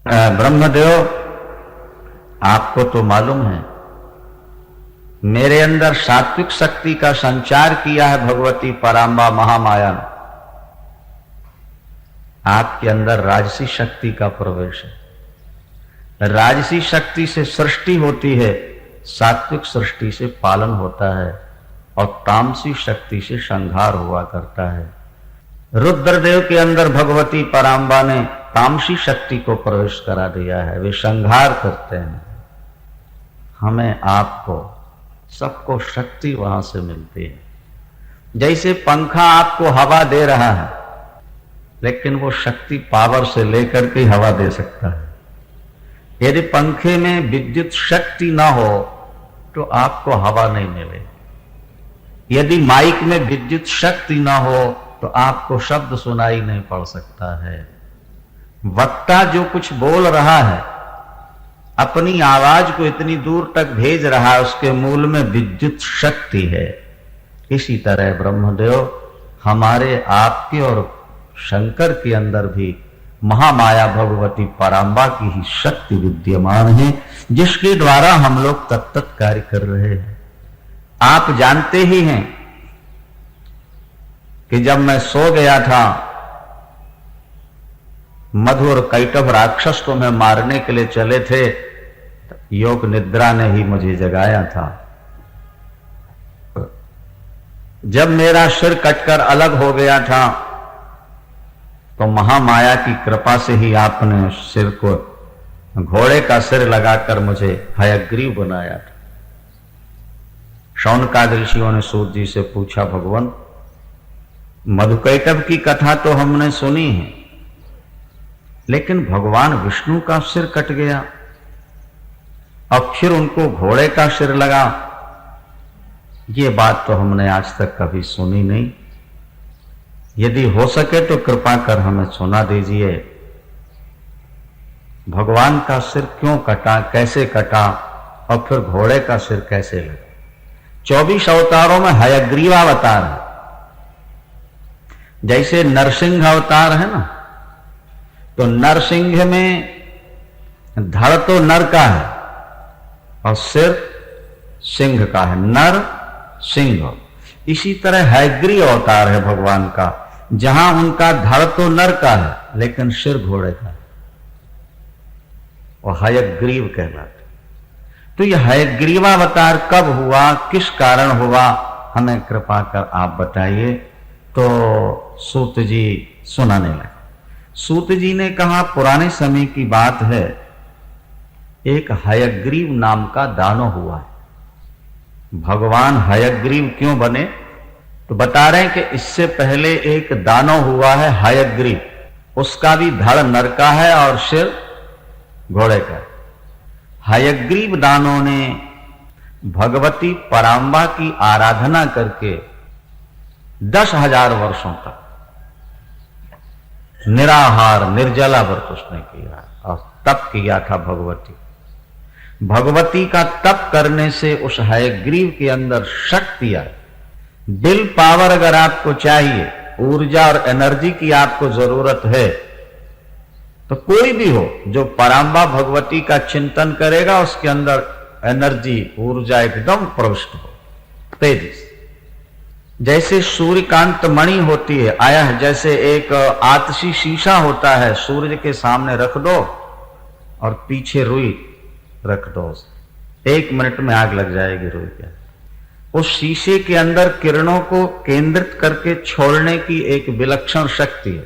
ब्रह्मदेव, आपको तो मालूम है मेरे अंदर सात्विक शक्ति का संचार किया है भगवती पराम्बा महामाया ने। आपके अंदर राजसी शक्ति का प्रवेश है। राजसी शक्ति से सृष्टि होती है, सात्विक सृष्टि से पालन होता है और तामसी शक्ति से संहार हुआ करता है। रुद्रदेव के अंदर भगवती पराम्बा ने तामसी शक्ति को प्रवेश करा दिया है, वे संहार करते हैं। हमें आपको सबको शक्ति वहां से मिलती है। जैसे पंखा आपको हवा दे रहा है, लेकिन वो शक्ति पावर से लेकर के हवा दे सकता है। यदि पंखे में विद्युत शक्ति ना हो तो आपको हवा नहीं मिलेगी। यदि माइक में विद्युत शक्ति ना हो तो आपको शब्द सुनाई नहीं पड़ सकता है। वक्ता जो कुछ बोल रहा है, अपनी आवाज को इतनी दूर तक भेज रहा है, उसके मूल में विद्युत शक्ति है। इसी तरह ब्रह्मदेव हमारे आपके और शंकर के अंदर भी महामाया भगवती पराम्बा की ही शक्ति विद्यमान है, जिसके द्वारा हम लोग तत्त कार्य कर रहे हैं। आप जानते ही हैं कि जब मैं सो गया था, मधु और कैटभ राक्षस को मैं मारने के लिए चले थे, योग निद्रा ने ही मुझे जगाया था। जब मेरा सिर कटकर अलग हो गया था तो महामाया की कृपा से ही आपने सिर को घोड़े का सिर लगाकर मुझे हयग्रीव बनाया था। शौनकादि ऋषियों ने सूत जी से पूछा, भगवान मधुकैटभ की कथा तो हमने सुनी है, लेकिन भगवान विष्णु का सिर कट गया अब फिर उनको घोड़े का सिर लगा, ये बात तो हमने आज तक कभी सुनी नहीं। यदि हो सके तो कृपा कर हमें सुना दीजिए, भगवान का सिर क्यों कटा, कैसे कटा और फिर घोड़े का सिर कैसे लगा। 24 अवतारों में हयग्रीवावतार है। जैसे नरसिंह अवतार है ना, तो नरसिंह में धड़ तो नर का है और सिर सिंह का है, नर सिंह। इसी तरह हयग्रीव अवतार है भगवान का, जहां उनका धड़ तो नर का है लेकिन सिर घोड़े का है, और हयग्रीव कहलाते। तो यह हयग्रीवावतार कब हुआ, किस कारण हुआ, हमें कृपा कर आप बताइए। तो सूत जी सुनाने लगे। सूत जी ने कहा, पुराने समय की बात है, एक हयग्रीव नाम का दानव हुआ है। भगवान हयग्रीव क्यों बने, तो बता रहे हैं कि इससे पहले एक दानव हुआ है हयग्रीव, उसका भी धड़ नर का है और सिर घोड़े का है। हयग्रीव दानव ने भगवती पराम्बा की आराधना करके 10,000 वर्षों तक निराहार निर्जला व्रत उसने किया और तप किया था। भगवती का तप करने से उस हयग्रीव के अंदर शक्ति आई। विल पावर अगर आपको चाहिए, ऊर्जा और एनर्जी की आपको जरूरत है, तो कोई भी हो जो पराम्बा भगवती का चिंतन करेगा, उसके अंदर एनर्जी ऊर्जा एकदम प्रविष्ट हो, तेजी से। जैसे सूर्यकांत मणि होती है, आया है, जैसे एक आतशी शीशा होता है, सूर्य के सामने रख दो और पीछे रुई रख दो, 1 मिनट में आग लग जाएगी रुई के। उस शीशे के अंदर किरणों को केंद्रित करके छोड़ने की एक विलक्षण शक्ति है।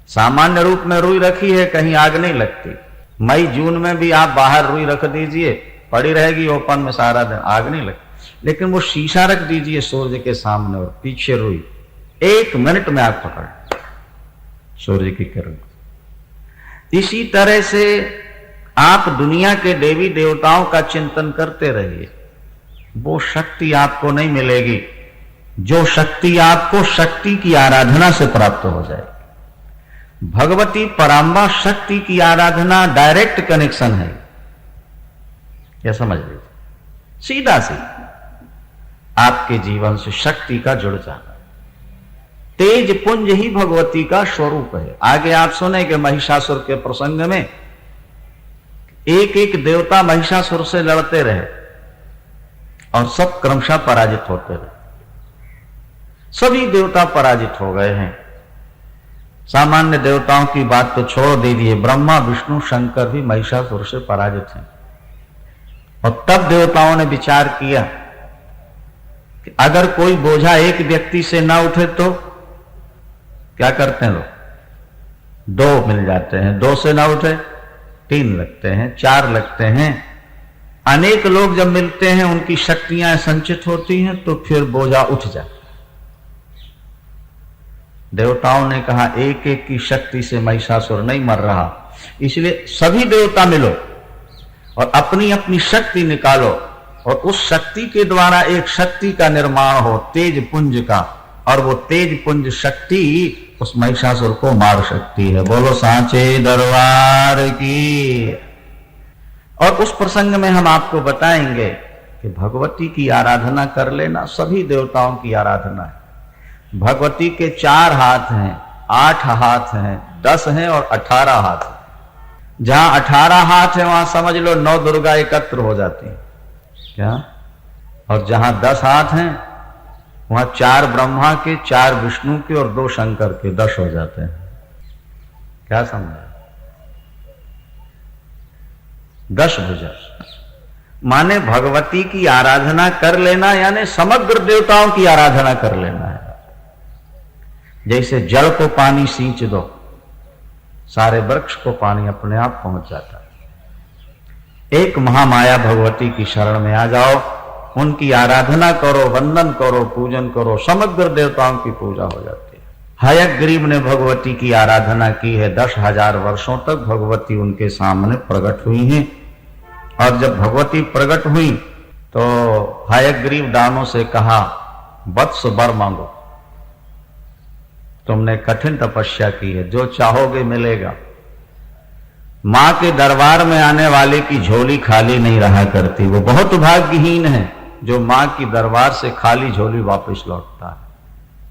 सामान्य रूप में रुई रखी है, कहीं आग नहीं लगती। मई जून में भी आप बाहर रुई रख दीजिए, पड़ी रहेगी ओपन में सारा दिन, आग नहीं लगती। लेकिन वो शीशा रख दीजिए सूर्य के सामने और पीछे रुई, 1 मिनट में आग पकड़ सूर्य की किरण। इसी तरह से आप दुनिया के देवी देवताओं का चिंतन करते रहिए, वो शक्ति आपको नहीं मिलेगी जो शक्ति आपको शक्ति की आराधना से प्राप्त हो जाएगी। भगवती पराम्बा शक्ति की आराधना डायरेक्ट कनेक्शन है, यह समझ लीजिए, सीधा सीधा आपके जीवन से शक्ति का जुड़ जाना। तेज पुंज ही भगवती का स्वरूप है। आगे आप सुने कि महिषासुर के प्रसंग में एक एक देवता महिषासुर से लड़ते रहे और सब क्रमशः पराजित होते रहे। सभी देवता पराजित हो गए हैं। सामान्य देवताओं की बात तो छोड़ दीजिए, ब्रह्मा विष्णु शंकर भी महिषासुर से पराजित हैं। और तब देवताओं ने विचार किया कि अगर कोई बोझा एक व्यक्ति से ना उठे तो क्या करते हैं लोग? दो मिल जाते हैं, दो से ना उठे 3 लगते हैं, 4 लगते हैं। अनेक लोग जब मिलते हैं उनकी शक्तियां संचित होती हैं तो फिर बोझा उठ जाता है। देवताओं ने कहा एक एक की शक्ति से महिषासुर नहीं मर रहा, इसलिए सभी देवता मिलो और अपनी अपनी शक्ति निकालो और उस शक्ति के द्वारा एक शक्ति का निर्माण हो, तेज पुंज का, और वो तेज पुंज शक्ति उस महिषासुर को मार सकती है। बोलो सांचे दरबार की। और उस प्रसंग में हम आपको बताएंगे कि भगवती की आराधना कर लेना सभी देवताओं की आराधना है। भगवती के 4 हाथ हैं, 8 हाथ हैं, 10 हैं और 18 हाथ हैं। जहां 18 हाथ है वहां समझ लो 9 दुर्गा एकत्र हो जाती हैं क्या? और जहां 10 हाथ हैं वहां 4 ब्रह्मा के, 4 विष्णु के और 2 शंकर के, 10 हो जाते हैं। क्या समझा? 10 भुजा माने भगवती की आराधना कर लेना, यानी समग्र देवताओं की आराधना कर लेना है। जैसे जल को पानी सींच दो, सारे वृक्ष को पानी अपने आप पहुंच जाता है। एक महामाया भगवती की शरण में आ जाओ, उनकी आराधना करो, वंदन करो, पूजन करो, समग्र देवताओं की पूजा हो जाती है। हयग्रीव ने भगवती की आराधना की है। 10,000 वर्षों तक भगवती उनके सामने प्रकट हुई हैं। और जब भगवती प्रकट हुई तो हयग्रीव दानों से कहा वत्स वर मांगो, तुमने कठिन तपस्या की है, जो चाहोगे मिलेगा। मां के दरबार में आने वाले की झोली खाली नहीं रहा करती। वो बहुत भाग्यहीन है जो मां की दरबार से खाली झोली वापस लौटता है।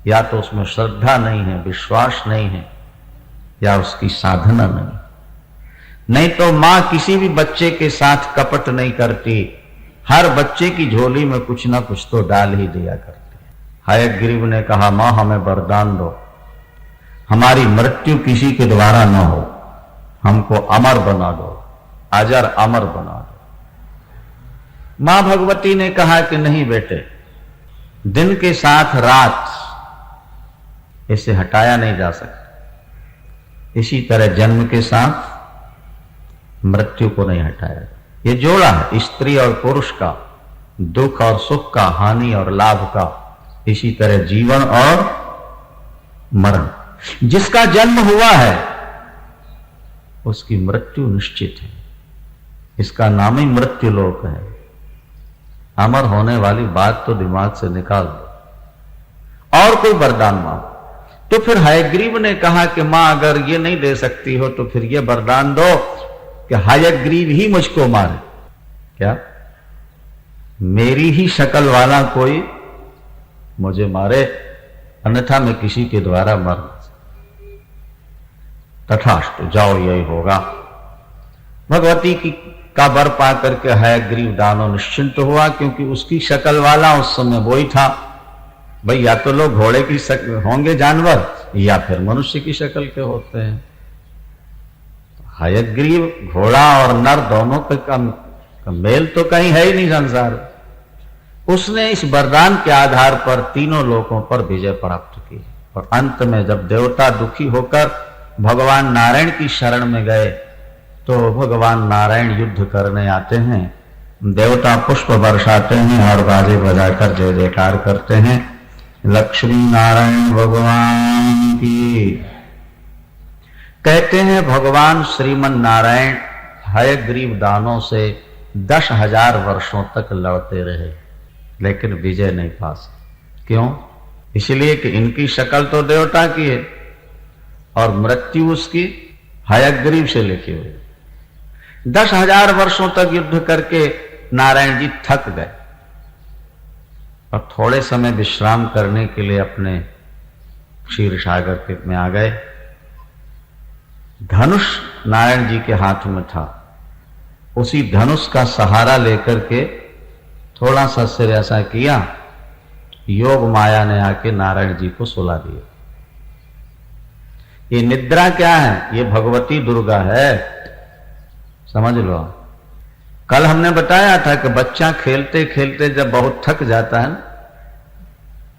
या तो उसमें श्रद्धा नहीं है, विश्वास नहीं है, या उसकी साधना नहीं तो मां किसी भी बच्चे के साथ कपट नहीं करती। हर बच्चे की झोली में कुछ ना कुछ तो डाल ही दिया करती है। हयग्रीव ने कहा मां हमें वरदान दो, हमारी मृत्यु किसी के द्वारा न हो, हमको अमर बना दो, अजर अमर बना दो। मां भगवती ने कहा कि नहीं बेटे, दिन के साथ रात इसे हटाया नहीं जा सकता, इसी तरह जन्म के साथ मृत्यु को नहीं हटाया। ये जोड़ा है स्त्री और पुरुष का, दुख और सुख का, हानि और लाभ का, इसी तरह जीवन और मरण। जिसका जन्म हुआ है उसकी मृत्यु निश्चित है। इसका नाम ही मृत्यु लोक है। अमर होने वाली बात तो दिमाग से निकाल दो और कोई वरदान मांगो। तो फिर हयग्रीव ने कहा कि मां अगर ये नहीं दे सकती हो तो फिर ये वरदान दो कि हयग्रीव ही मुझको मारे। क्या? मेरी ही शक्ल वाला कोई मुझे मारे, अन्यथा मैं किसी के द्वारा मर। तथास्तु, जाओ यही होगा। भगवती की का वर पा करके हयग्रीव दानव निश्चिंत हुआ, क्योंकि उसकी शक्ल वाला उस समय वो ही था। भाई या तो लोग घोड़े की होंगे जानवर, या फिर मनुष्य की शक्ल के होते हैं। हयग्रीव घोड़ा और नर दोनों का मेल तो कहीं है ही नहीं संसार। उसने इस वरदान के आधार पर तीनों लोकों पर विजय प्राप्त की। और अंत में जब देवता दुखी होकर भगवान नारायण की शरण में गए तो भगवान नारायण युद्ध करने आते हैं। देवता पुष्प बरसाते हैं और बाजे बजाकर जय जयकार करते हैं। लक्ष्मी नारायण भगवान की। कहते हैं भगवान श्रीमन नारायण हयग्रीव दानों से 10,000 वर्षों तक लड़ते रहे, लेकिन विजय नहीं पा सके। क्यों? इसलिए कि इनकी शक्ल तो देवता की है और मृत्यु उसकी हयग्रीव से लेके हुई। 10,000 वर्षों तक युद्ध करके नारायण जी थक गए और थोड़े समय विश्राम करने के लिए अपने क्षीर सागर में आ गए। धनुष नारायण जी के हाथ में था उसी धनुष का सहारा लेकर के थोड़ा सा सिर ऐसा किया, योग माया ने आके नारायण जी को सुला दिया। ये निद्रा क्या है? ये भगवती दुर्गा है, समझ लो। कल हमने बताया था कि बच्चा खेलते खेलते जब बहुत थक जाता है ना,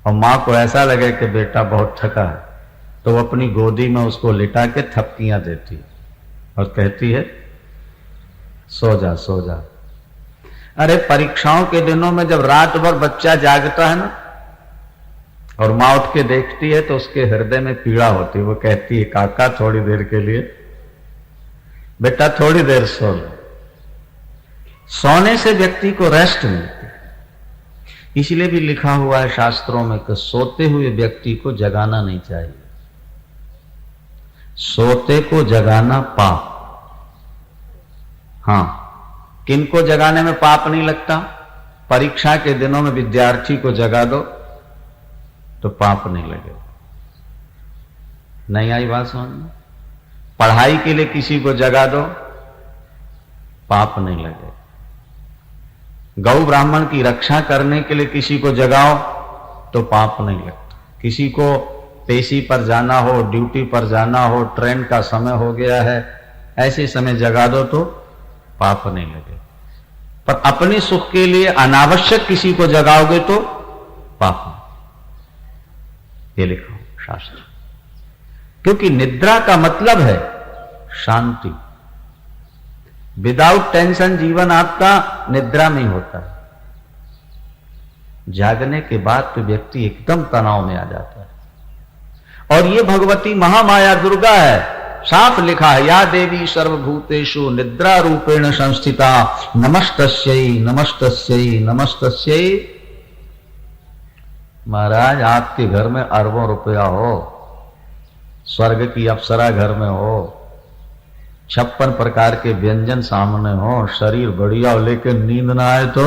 और मां को ऐसा लगे कि बेटा बहुत थका है, तो वो अपनी गोदी में उसको लिटा के थपकियां देती और कहती है सो जा सो जा। अरे परीक्षाओं के दिनों में जब रात भर बच्चा जागता है ना और मां उठ के देखती है तो उसके हृदय में पीड़ा होती है। वो कहती है काका थोड़ी देर के लिए, बेटा थोड़ी देर सो लो। सोने से व्यक्ति को रेस्ट मिलती है। इसलिए भी लिखा हुआ है शास्त्रों में कि सोते हुए व्यक्ति को जगाना नहीं चाहिए। सोते को जगाना पाप। हां, किनको जगाने में पाप नहीं लगता? परीक्षा के दिनों में विद्यार्थी को जगा दो तो पाप नहीं लगेगा। नहीं आई बात समझ में? पढ़ाई के लिए किसी को जगा दो, पाप नहीं लगेगा। गौ ब्राह्मण की रक्षा करने के लिए किसी को जगाओ तो पाप नहीं लगता। किसी को पेशी पर जाना हो, ड्यूटी पर जाना हो, ट्रेन का समय हो गया है, ऐसे समय जगा दो तो पाप नहीं लगेगा। पर अपने सुख के लिए अनावश्यक किसी को जगाओगे तो पाप। ये लिखो शास्त्र। क्योंकि निद्रा का मतलब है शांति। विदाउट टेंशन जीवन आपका निद्रा में होता है। जागने के बाद तो व्यक्ति एकदम तनाव में आ जाता है। और ये भगवती महामाया दुर्गा है। साफ लिखा है, या देवी सर्वभूतेषु निद्रा रूपेण संस्थिता नमस्तस्यै नमस्तस्यै नमस्तस्यै। महाराज आपके घर में अरबों रुपया हो, स्वर्ग की अप्सरा घर में हो, 56 प्रकार के व्यंजन सामने हो, शरीर बढ़िया हो, लेकिन नींद ना आए तो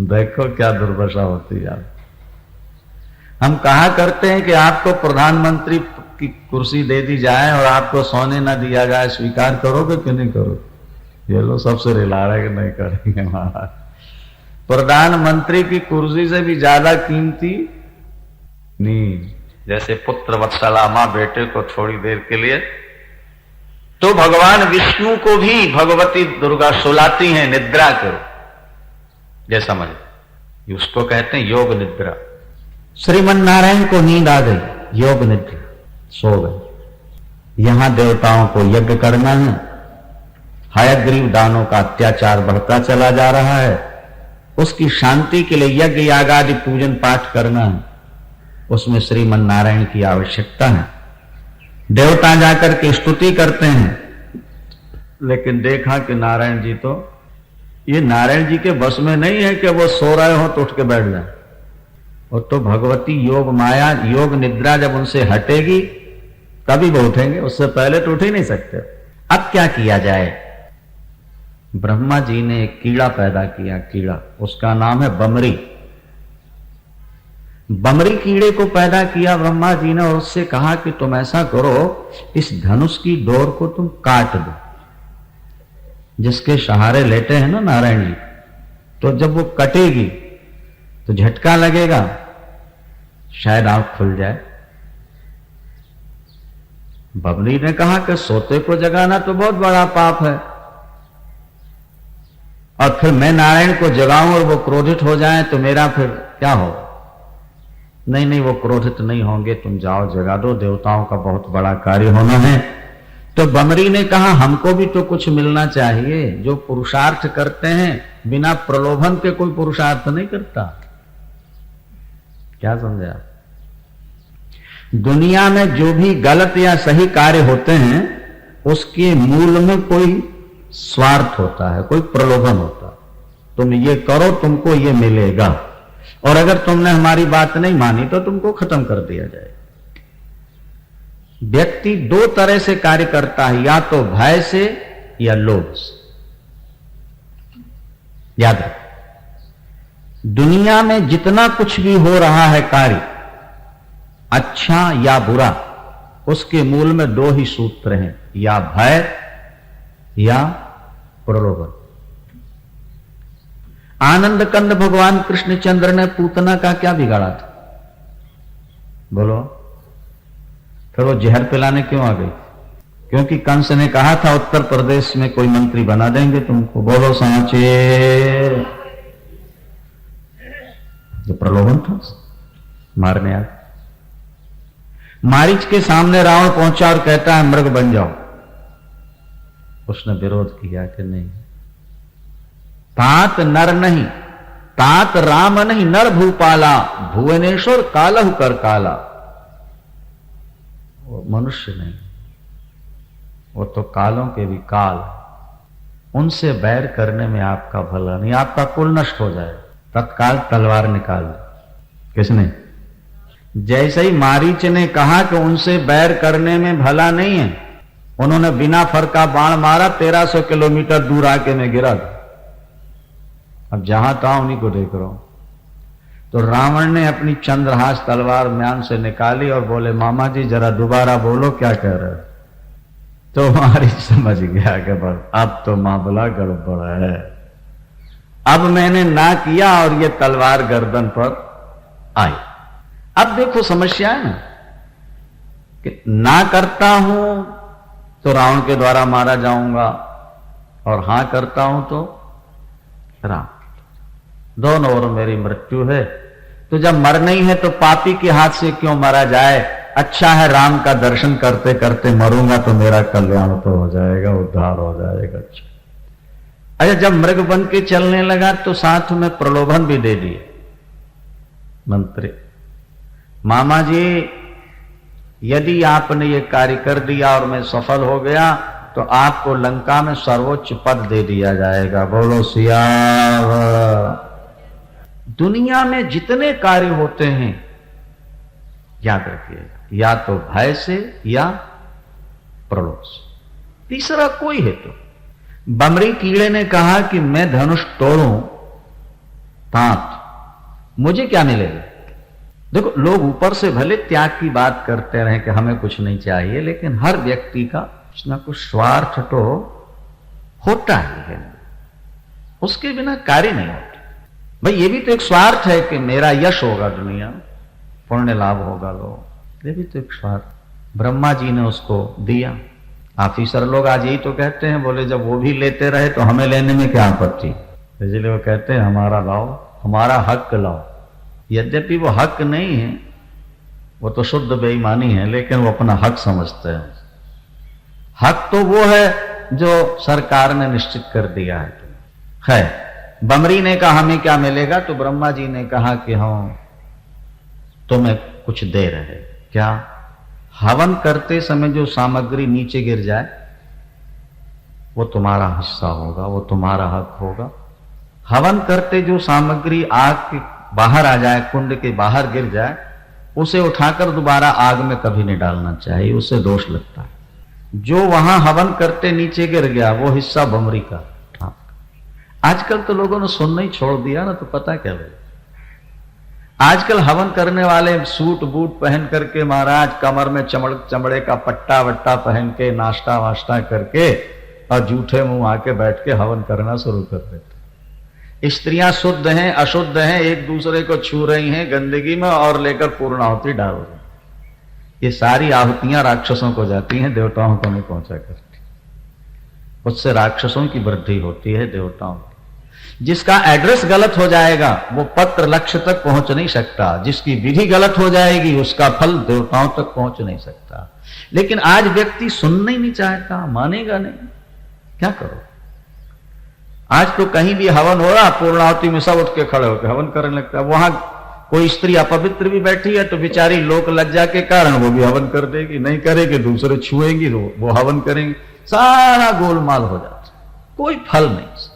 देखो क्या दुर्दशा होती है। हम कहा करते हैं कि आपको प्रधानमंत्री की कुर्सी दे दी जाए और आपको सोने ना दिया जाए, स्वीकार करोगे कि नहीं करोगे? ये लोग सबसे रिला रहे कि नहीं करेंगे। महाराज प्रधानमंत्री की कुर्सी से भी ज्यादा कीमती नींद। जैसे पुत्र वत्सला मां बेटे को थोड़ी देर के लिए, तो भगवान विष्णु को भी भगवती दुर्गा सुलाती हैं, निद्रा करो। जैसा समझ, उसको कहते हैं योग निद्रा। श्रीमन नारायण को नींद आ गई, योग निद्रा, सो गए। यहां देवताओं को यज्ञ करना है, हयग्रीव दानों का अत्याचार बढ़ता चला जा रहा है, उसकी शांति के लिए यज्ञ यागादि पूजन पाठ करना है, उसमें श्रीमन नारायण की आवश्यकता है। देवता जाकर के स्तुति करते हैं, लेकिन देखा कि नारायण जी तो, ये नारायण जी के बस में नहीं है कि वो सो रहे हो तो उठ के बैठ जाए। और तो भगवती योग माया, योग निद्रा जब उनसे हटेगी तभी वो उठेंगे, उससे पहले तो उठ ही नहीं सकते। अब क्या किया जाए? ब्रह्मा जी ने एक कीड़ा पैदा किया, कीड़ा, उसका नाम है बमरी। बमरी कीड़े को पैदा किया ब्रह्मा जी ने और उससे कहा कि तुम ऐसा करो, इस धनुष की डोर को तुम काट दो, जिसके सहारे लेटे हैं ना नारायण जी, तो जब वो कटेगी तो झटका लगेगा, शायद आंख खुल जाए। बमरी ने कहा कि सोते को जगाना तो बहुत बड़ा पाप है, और फिर मैं नारायण को जगाऊं और वो क्रोधित हो जाए तो मेरा फिर क्या होगा? नहीं नहीं, वो क्रोधित नहीं होंगे, तुम जाओ जगा दो, देवताओं का बहुत बड़ा कार्य होना है। तो बमरी ने कहा हमको भी तो कुछ मिलना चाहिए। जो पुरुषार्थ करते हैं बिना प्रलोभन के कोई पुरुषार्थ नहीं करता। क्या समझे आप? दुनिया में जो भी गलत या सही कार्य होते हैं उसके मूल में कोई स्वार्थ होता है, कोई प्रलोभन होता है। तुम ये करो, तुमको ये मिलेगा, और अगर तुमने हमारी बात नहीं मानी तो तुमको खत्म कर दिया जाए। व्यक्ति दो तरह से कार्य करता है, या तो भय से या लोभ से। याद रखो, दुनिया में जितना कुछ भी हो रहा है कार्य, अच्छा या बुरा, उसके मूल में दो ही सूत्र हैं, या भय या प्रलोभन। आनंद कंद भगवान कृष्णचंद्र ने पूतना का क्या बिगाड़ा था? बोलो। फिर वो जहर पिलाने क्यों आ गई? क्योंकि कंस ने कहा था उत्तर प्रदेश में कोई मंत्री बना देंगे तुमको। बोलो सांचे। जो प्रलोभन था मारने आ। मारीच के सामने रावण पहुंचा और कहता है मृग बन जाओ। उसने विरोध किया कि नहीं, तात नर नहीं, तात राम नहीं, नर भूपाला, भुवनेश्वर कालहु कर काला। वो मनुष्य नहीं, वो तो कालों के भी काल। उनसे बैर करने में आपका भला नहीं, आपका कुल नष्ट हो जाए। तत्काल तलवार निकाल। किसने? जैसे ही मारीच ने कहा कि उनसे बैर करने में भला नहीं है, उन्होंने बिना फरका बाण मारा, 1300 किलोमीटर दूर आके मैं गिरा। अब जहां था उन्हीं को देख रहा हूं। तो रावण ने अपनी चंद्रहास तलवार म्यान से निकाली और बोले मामा जी जरा दोबारा बोलो क्या कह रहे हो। तो मारीच समझ गया कि बस अब तो मामला गड़बड़ है। अब मैंने ना किया और ये तलवार गर्दन पर आई। अब देखो समस्या है ना कि ना करता हूं तो रावण के द्वारा मारा जाऊंगा और हां करता हूं तो राम। दोनों ओर मेरी मृत्यु है। तो जब मरना ही है तो पापी के हाथ से क्यों मरा जाए। अच्छा है राम का दर्शन करते करते मरूंगा तो मेरा कल्याण तो हो जाएगा, उद्धार हो जाएगा। अच्छा जब मृग बन के चलने लगा तो साथ में प्रलोभन भी दे दिए मंत्री। मामा जी यदि आपने ये कार्य कर दिया और मैं सफल हो गया तो आपको लंका में सर्वोच्च पद दे दिया जाएगा। बोलो सियावर। दुनिया में जितने कार्य होते हैं याद रखिएगा, या तो भय से या प्रलोभ से, तीसरा कोई हेतु। बमरी कीड़े ने कहा कि मैं धनुष तोड़ूं तात मुझे क्या मिलेगा। देखो लोग ऊपर से भले त्याग की बात करते रहे कि हमें कुछ नहीं चाहिए, लेकिन हर व्यक्ति का कुछ ना कुछ स्वार्थ तो होता ही है, उसके बिना कार्य नहीं होता। भाई ये भी तो एक स्वार्थ है कि मेरा यश होगा, दुनिया पुण्य लाभ होगा लोग, ये भी तो एक स्वार्थ। ब्रह्मा जी ने उसको दिया। ऑफिसर लोग आज यही तो कहते हैं, बोले जब वो भी लेते रहे तो हमें लेने में क्या आपत्ति। इसलिए वो कहते हैं हमारा लाओ, हमारा हक लाओ। यद्यपि वो हक नहीं है, वो तो शुद्ध बेईमानी है, लेकिन वो अपना हक समझते हैं। हक तो वो है जो सरकार ने निश्चित कर दिया है। बमरी ने कहा हमें क्या मिलेगा, तो ब्रह्मा जी ने कहा कि हम तुम्हें कुछ दे रहे। क्या? हवन करते समय जो सामग्री नीचे गिर जाए वो तुम्हारा हिस्सा होगा, वो तुम्हारा हक होगा। हवन करते जो सामग्री आग के बाहर आ जाए, कुंड के बाहर गिर जाए, उसे उठाकर दोबारा आग में कभी नहीं डालना चाहिए, उससे दोष लगता है। जो वहां हवन करते नीचे गिर गया वो हिस्सा बमरी का। आजकल तो लोगों ने सुनना ही छोड़ दिया ना, तो पता क्या लगे। आजकल हवन करने वाले सूट बूट पहन करके महाराज कमर में चमड़े का पट्टा वट्टा पहन के नाश्ता वाश्ता करके और जूठे मुंह आके बैठ के हवन करना शुरू कर देते। स्त्रियां शुद्ध हैं अशुद्ध हैं, एक दूसरे को छू रही हैं गंदगी में और लेकर पूर्णाहुति डाल रही। ये सारी आहुतियां राक्षसों को जाती हैं, देवताओं को नहीं पहुंचा करती। उससे राक्षसों की वृद्धि होती है, देवताओं की। जिसका एड्रेस गलत हो जाएगा वो पत्र लक्ष्य तक पहुंच नहीं सकता, जिसकी विधि गलत हो जाएगी उसका फल देवताओं तक पहुंच नहीं सकता। लेकिन आज व्यक्ति सुनना ही नहीं चाहता, मानेगा नहीं, क्या करो। आज तो कहीं भी हवन हो रहा, पूर्णाहुति में सब उठ के खड़े होकर हवन करने लगता है। वहां कोई स्त्री अपवित्र भी बैठी है तो बेचारी लोक लज्जा के कारण वो भी हवन कर देगी, नहीं करेगी दूसरे छुएंगी वो हवन करेंगे, सारा गोलमाल हो जाता, कोई फल नहीं।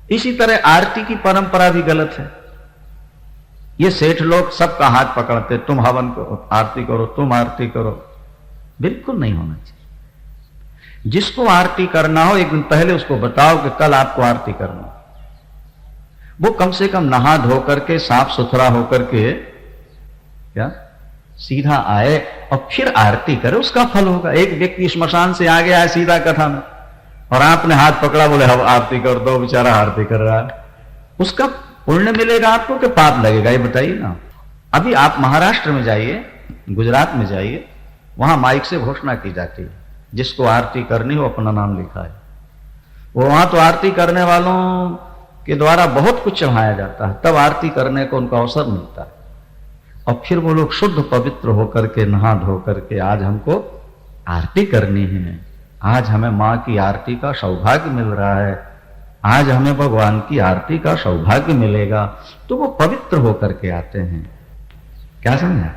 इसी तरह आरती की परंपरा भी गलत है। ये सेठ लोग सबका हाथ पकड़ते, तुम हवन करो, आरती करो, तुम आरती करो। बिल्कुल नहीं होना चाहिए। जिसको आरती करना हो एक दिन पहले उसको बताओ कि कल आपको आरती करना। वो कम से कम नहा धो करके साफ सुथरा होकर के क्या सीधा आए और फिर आरती करे, उसका फल होगा। एक व्यक्ति स्मशान से आ गया है सीधा कथा में और आपने हाथ पकड़ा, बोले हम आरती कर दो, बेचारा आरती कर रहा है, उसका पुण्य मिलेगा आपको कि पाप लगेगा, ये बताइए ना। अभी आप महाराष्ट्र में जाइए, गुजरात में जाइए, वहां माइक से घोषणा की जाती है, जिसको आरती करनी हो अपना नाम लिखा है। वो वहां तो आरती करने वालों के द्वारा बहुत कुछ चढ़ाया जाता है, तब आरती करने को उनको अवसर मिलता है। और फिर वो लोग शुद्ध पवित्र होकर के, नहा धो करके, आज हमको आरती करनी है, आज हमें मां की आरती का सौभाग्य मिल रहा है, आज हमें भगवान की आरती का सौभाग्य मिलेगा, तो वो पवित्र होकर के आते हैं। क्या समझा?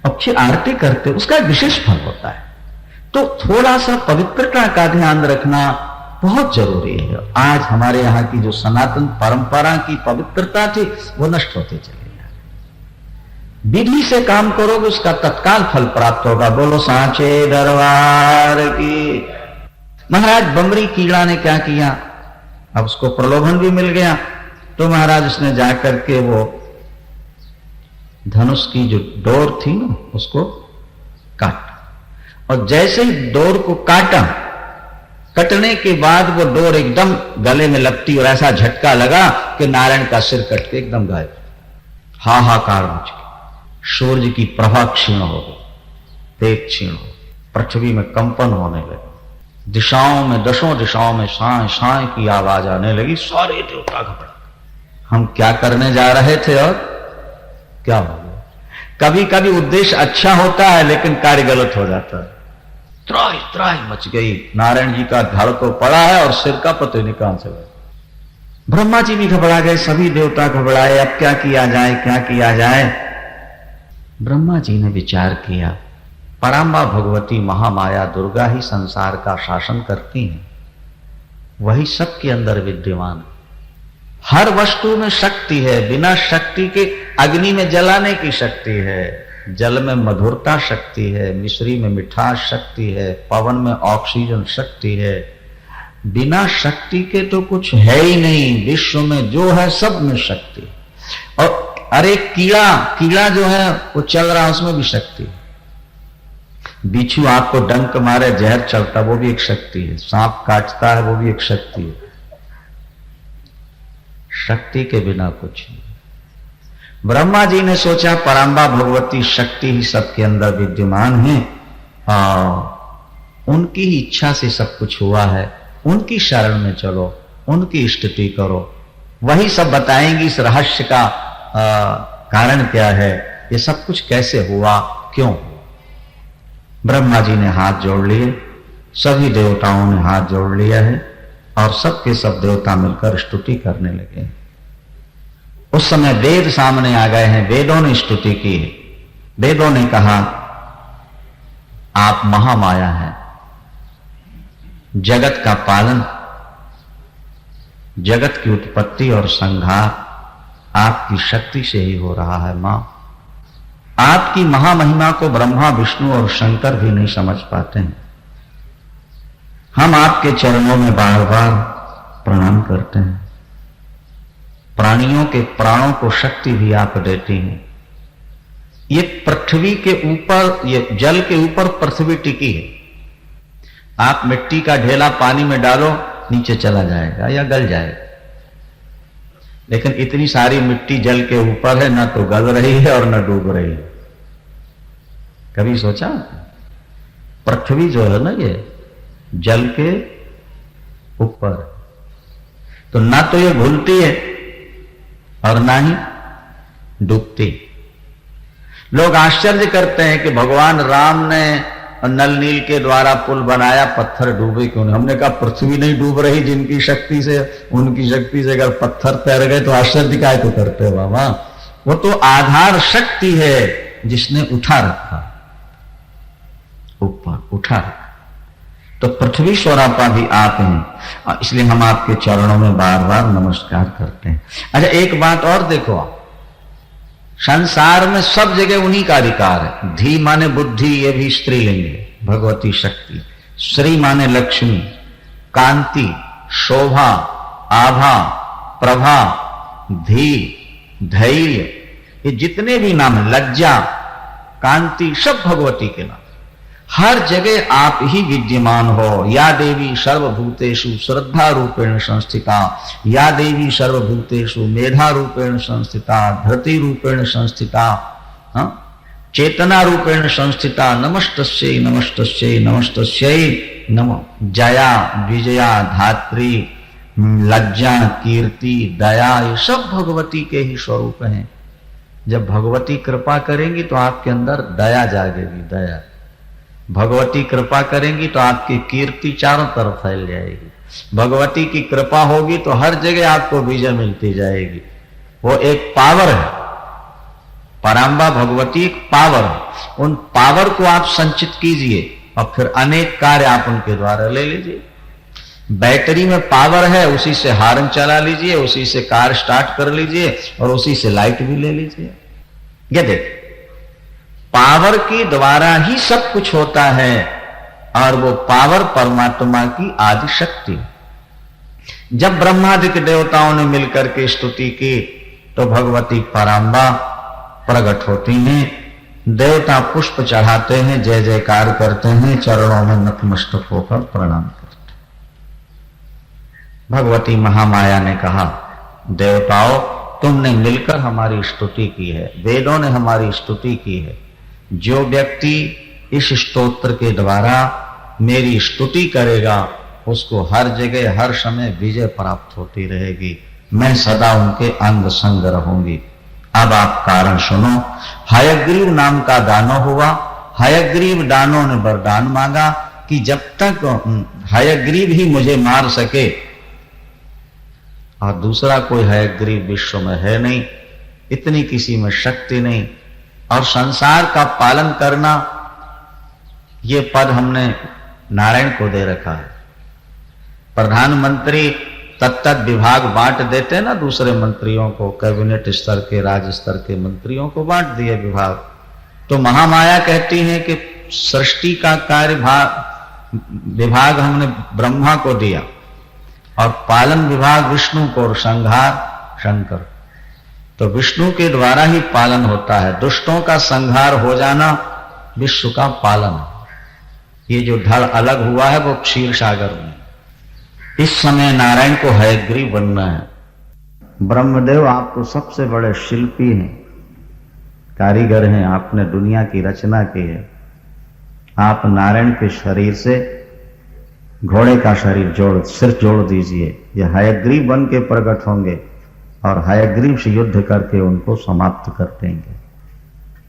अब फिर आरती करते उसका विशेष फल होता है। तो थोड़ा सा पवित्रता का ध्यान रखना बहुत जरूरी है। आज हमारे यहाँ की जो सनातन परंपरा की पवित्रता थी वो नष्ट होते चले जा रही। विधि से काम करोगे उसका तत्काल फल प्राप्त होगा। बोलो सांचे दरबार की। महाराज बमरी कीड़ा ने क्या किया, अब उसको प्रलोभन भी मिल गया, तो महाराज उसने जाकर के वो धनुष की जो डोर थी ना उसको काटा, और जैसे ही डोर को काटा, कटने के बाद वो डोर एकदम गले में लपटी और ऐसा झटका लगा कि नारायण का सिर कट के एकदम गायब। हाहाकार मच गया, सूर्य की प्रभा क्षीण हो गई, तेज क्षीण हो, पृथ्वी में कंपन होने लगे, दिशाओं में, दसों दिशाओं में साए साए की आवाज आने लगी। सारे देवता घबरा, हम क्या करने जा रहे थे और क्या हो गया। कभी कभी उद्देश्य अच्छा होता है लेकिन कार्य गलत हो जाता है। त्राही त्राही मच गई, नारायण जी का धड़ तो पड़ा है और सिर का पता नहीं कहां से गया। ब्रह्मा जी भी घबरा गए, सभी देवता घबराए, अब क्या किया जाए, क्या किया जाए। ब्रह्मा जी ने विचार किया, पराम्बा भगवती महामाया दुर्गा ही संसार का शासन करती हैं, वही सबके अंदर विद्यमान है। हर वस्तु में शक्ति है, बिना शक्ति के अग्नि में जलाने की शक्ति है, जल में मधुरता शक्ति है, मिश्री में मिठास शक्ति है, पवन में ऑक्सीजन शक्ति है। बिना शक्ति के तो कुछ है ही नहीं, विश्व में जो है सब में शक्ति। और अरे कीड़ा जो है वो चल रहा है, उसमें भी शक्ति है। बिच्छू आपको डंक मारे, जहर चलता, वो भी एक शक्ति है। सांप काटता है, वो भी एक शक्ति है। शक्ति के बिना कुछ नहीं। ब्रह्मा जी ने सोचा पराम्बा भगवती शक्ति ही सबके अंदर विद्यमान है, और उनकी ही इच्छा से सब कुछ हुआ है, उनकी शरण में चलो, उनकी स्तुति करो, वही सब बताएंगी इस रहस्य का कारण क्या है, ये सब कुछ कैसे हुआ, क्यों। ब्रह्मा जी ने हाथ जोड़ लिए, सभी देवताओं ने हाथ जोड़ लिया है, और सबके सब देवता मिलकर स्तुति करने लगे। उस समय वेद सामने आ गए हैं, वेदों ने स्तुति की है। वेदों ने कहा आप महामाया हैं, जगत का पालन, जगत की उत्पत्ति और संहार आपकी शक्ति से ही हो रहा है। मां, आपकी महामहिमा को ब्रह्मा विष्णु और शंकर भी नहीं समझ पाते हैं। हम आपके चरणों में बार बार प्रणाम करते हैं। प्राणियों के प्राणों को शक्ति भी आप देती हैं। ये पृथ्वी के ऊपर, ये जल के ऊपर पृथ्वी टिकी है। आप मिट्टी का ढेला पानी में डालो, नीचे चला जाएगा या गल जाएगा, लेकिन इतनी सारी मिट्टी जल के ऊपर है, ना तो गल रही है और ना डूब रही है। कभी सोचा? पृथ्वी जो है ना, ये जल के ऊपर, तो ना तो ये घुलती है और ना ही डूबती। लोग आश्चर्य करते हैं कि भगवान राम ने नल नील के द्वारा पुल बनाया, पत्थर डूबे क्यों नहीं। हमने कहा पृथ्वी नहीं डूब रही, जिनकी शक्ति से, उनकी शक्ति से अगर पत्थर तैर गए तो आश्चर्य काय तो करते हो बाबा। वो तो आधार शक्ति है जिसने उठा रखा, ऊपर उठा रखा। तो पृथ्वी स्वरूपा भी आप हैं, इसलिए हम आपके चरणों में बार बार नमस्कार करते हैं। अच्छा, एक बात और देखो, संसार में सब जगह उन्हीं का अधिकार है। धी माने बुद्धि, ये भी स्त्रीलिंग है, भगवती शक्ति। श्री माने लक्ष्मी, कांति, शोभा, आभा, प्रभा, धी, धैर्य, ये जितने भी नाम, लज्जा, कांति, सब भगवती के नाम। हर जगह आप ही विद्यमान हो। या देवी सर्वभूतेषु श्रद्धा रूपेण संस्थिता, या देवी सर्वभूतेषु मेधा रूपेण संस्थिता, धृति रूपेण संस्थिता, चेतना रूपेण संस्थिता। नमस्तस्यै नमस्तस्यै नमस्तस्यै नमो। जया विजया धात्री लज्जा कीर्ति दया, ये सब भगवती के ही स्वरूप हैं। जब भगवती कृपा करेंगी तो आपके अंदर दया जागेगी, दया। भगवती कृपा करेंगी तो आपकी कीर्ति चारों तरफ फैल जाएगी। भगवती की कृपा होगी तो हर जगह आपको विजय मिलती जाएगी। वो एक पावर है, पराम्बा भगवती एक पावर है। उन पावर को आप संचित कीजिए और फिर अनेक कार्य आप उनके द्वारा ले लीजिए। बैटरी में पावर है, उसी से हार्न चला लीजिए, उसी से कार स्टार्ट कर लीजिए और उसी से लाइट भी ले लीजिए। ये देखिए, पावर के द्वारा ही सब कुछ होता है और वो पावर परमात्मा की आदि शक्ति। जब ब्रह्मादिक देवताओं ने मिलकर के स्तुति की तो भगवती पराम्बा प्रकट होती हैं। देवता पुष्प चढ़ाते हैं, जय जयकार करते हैं, चरणों में नतमस्तक होकर प्रणाम करते। भगवती महामाया ने कहा, देवताओं तुमने मिलकर हमारी स्तुति की है, वेदों ने हमारी स्तुति की है। जो व्यक्ति इस स्तोत्र के द्वारा मेरी स्तुति करेगा उसको हर जगह हर समय विजय प्राप्त होती रहेगी। मैं सदा उनके अंग संग रहूंगी। अब आप कारण सुनो। हयग्रीव नाम का दानव हुआ। हयग्रीव दानव ने वरदान मांगा कि जब तक हयग्रीव ही मुझे मार सके, और दूसरा कोई हयग्रीव विश्व में है नहीं, इतनी किसी में शक्ति नहीं, और संसार का पालन करना ये पद हमने नारायण को दे रखा है। प्रधानमंत्री तत्त विभाग बांट देते ना दूसरे मंत्रियों को, कैबिनेट स्तर के राज्य स्तर के मंत्रियों को बांट दिए विभाग। तो महामाया कहती है कि सृष्टि का कार्य विभाग हमने ब्रह्मा को दिया और पालन विभाग विष्णु को और संहार शंकर। तो विष्णु के द्वारा ही पालन होता है। दुष्टों का संहार हो जाना विश्व का पालन है। ये जो धड़ अलग हुआ है वो क्षीर सागर में। इस समय नारायण को हयग्रीव बनना है। ब्रह्मदेव आप तो सबसे बड़े शिल्पी हैं, कारीगर हैं, आपने दुनिया की रचना की है। आप नारायण के शरीर से घोड़े का शरीर सिर जोड़ दीजिए। यह हयग्रीव बन के प्रकट होंगे और हयग्रीव से युद्ध करके उनको समाप्त कर देंगे।